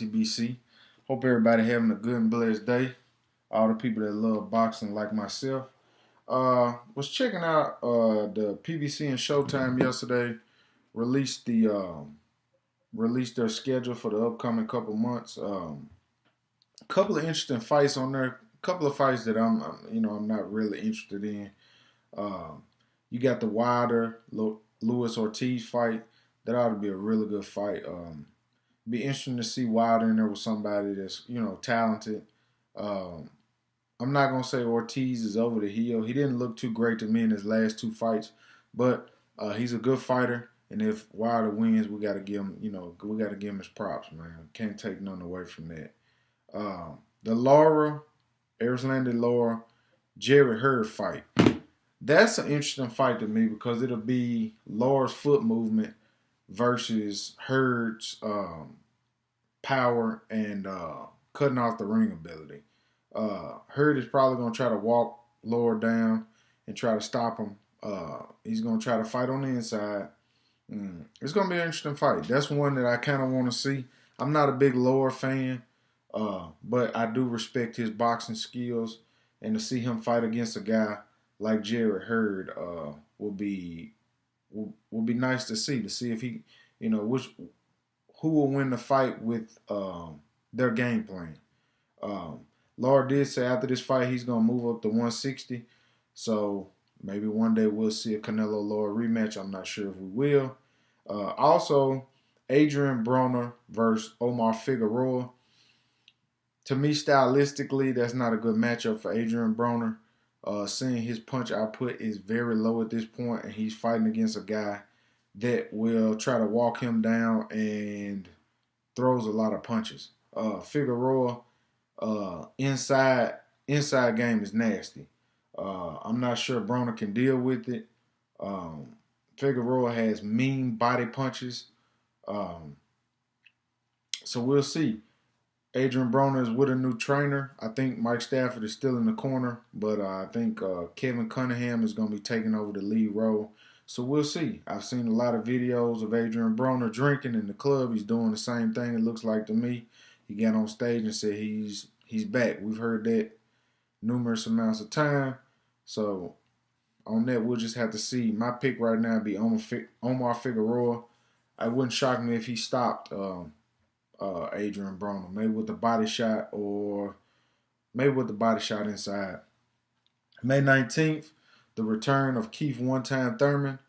TBC. Hope everybody having a good and blessed day. All the people that love boxing like myself. Was checking out the PBC and Showtime yesterday. Released released their schedule for the upcoming couple months. Couple of interesting fights on there. Couple of fights that I'm not really interested in. Um, you got the Wilder Luis Ortiz fight. That ought to be a really good fight. Be interesting to see Wilder in there with somebody that's talented. Um, I'm not gonna say Ortiz is over the hill. He didn't look too great to me in his last two fights, but he's a good fighter. And if Wilder wins, we got to give him, we got to give him his props, man. Can't take none away from that. The Erislandy Lara, Jerry Hurd fight. That's an interesting fight to me because it'll be Lara's foot movement versus Hurd's power and cutting off the ring ability. Hurd is probably going to try to walk Lara down and try to stop him. He's going to try to fight on the inside. It's going to be an interesting fight. That's one that I kind of want to see. I'm not a big Lara fan, but I do respect his boxing skills. And to see him fight against a guy like Jared Hurd will be nice to see. To see if he, who will win the fight with their game plan. Lara did say after this fight he's gonna move up to 160, so maybe one day we'll see a Canelo Lara rematch. I'm not sure if we will. Also, Adrian Broner versus Omar Figueroa. To me, stylistically, that's not a good matchup for Adrian Broner. Seeing his punch output is very low at this point, and he's fighting against a guy that will try to walk him down and throws a lot of punches. Figueroa, inside game is nasty. I'm not sure Broner can deal with it. Figueroa has mean body punches. So we'll see. Adrian Broner is with a new trainer. I think Mike Stafford is still in the corner, but I think Kevin Cunningham is going to be taking over the lead role. So we'll see. I've seen a lot of videos of Adrian Broner drinking in the club. He's doing the same thing, it looks like to me. He got on stage and said he's back. We've heard that numerous amounts of time. So on that, we'll just have to see. My pick right now would be Omar Figueroa. It wouldn't shock me if he stopped Adrian Broner, maybe with the body shot or maybe with the body shot inside. May 19th, the return of Keith One-Time Thurman.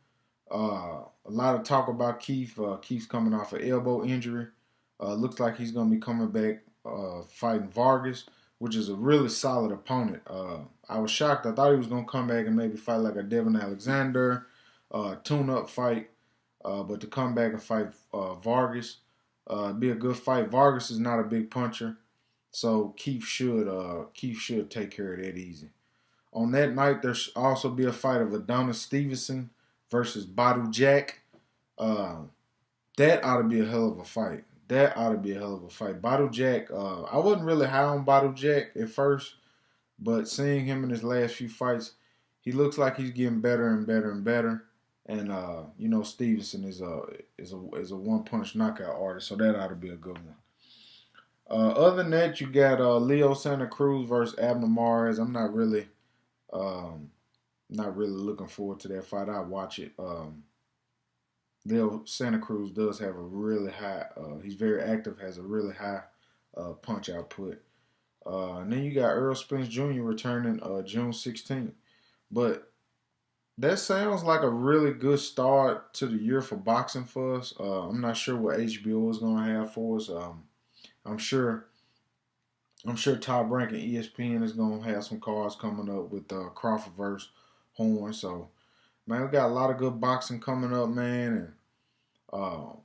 A lot of talk about Keith. Keith's coming off an elbow injury. Looks like he's going to be coming back fighting Vargas, which is a really solid opponent. I was shocked. I thought he was going to come back and maybe fight like a Devin Alexander, tune-up fight. But to come back and fight Vargas, be a good fight. Vargas is not a big puncher, so Keith should take care of that easy. On that night, there should also be a fight of Adonis Stevenson versus Badu Jack. That ought to be a hell of a fight. Badu Jack, I wasn't really high on Badu Jack at first, but seeing him in his last few fights, he looks like he's getting better and better and better. And Stevenson is a one-punch knockout artist, so that ought to be a good one. Other than that, you got Leo Santa Cruz versus Abner Mares. I'm not really looking forward to that fight. I watch it. Leo Santa Cruz does have a really high. He's very active, has a really high punch output. And then you got Earl Spence Jr. returning June 16th, but that sounds like a really good start to the year for boxing for us. I'm not sure what HBO is going to have for us. I'm sure Top Rank and ESPN is going to have some cards coming up with Crawford versus Horn. So, man, we got a lot of good boxing coming up, man. And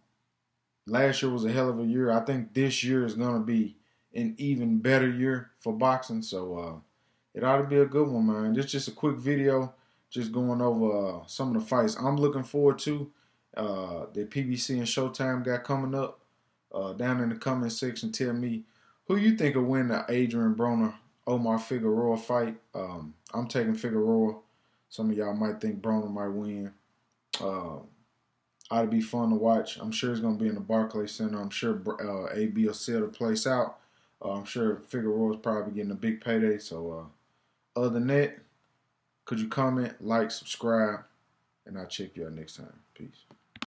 last year was a hell of a year. I think this year is going to be an even better year for boxing. So, it ought to be a good one, man. This is just a quick video. Just going over some of the fights I'm looking forward to that PBC and Showtime got coming up. Down in the comment section, tell me who you think will win the Adrian Broner Omar Figueroa fight. I'm taking Figueroa. Some of y'all might think Broner might win. Ought to be fun to watch. I'm sure it's going to be in the Barclays Center. I'm sure AB will sell the place out. I'm sure Figueroa's probably getting a big payday. So, other than that, could you comment, like, subscribe, and I'll check you out next time. Peace.